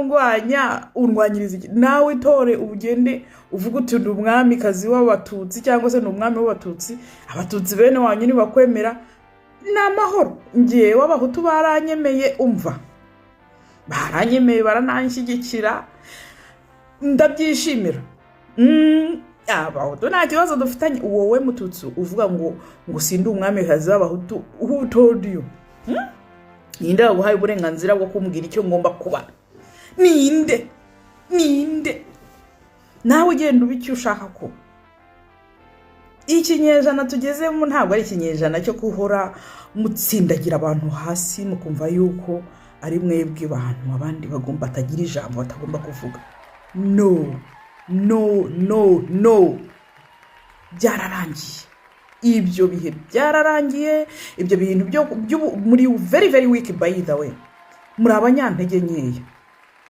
ndwanya urwanyiriza nawe itore ubugende uvuga uti ndi umwamikazi w'abatutsi cyangwa se ni umwami w'abatutsi abatutsi bene wanyu nibakwemera n'amahoro ngiye w'abahutu baranyemeye umva baranyemeye barananshyigikira ndabyishimira abahutu nta kibazo dufitanye wowe mututsi uvuga ngo sindi umwamikazi w'abahutu who told you ninde waguhaye uburenganzira bwo kumbwira icyo ngomba kuba ninde nawe ugenda uba icyo ushaka ko ikinyejana tugezemo ntabwo ari ikinyejana cyo guhora mutsindagira abantu hasi mukumva yuko ari mwebwe bantu abandi bagomba batagira ijambo batagomba kuvuga no byararangiye ibyo bihe byararangiye ibyo bintu byo muri very very weak by the way muri abanyantege nkeya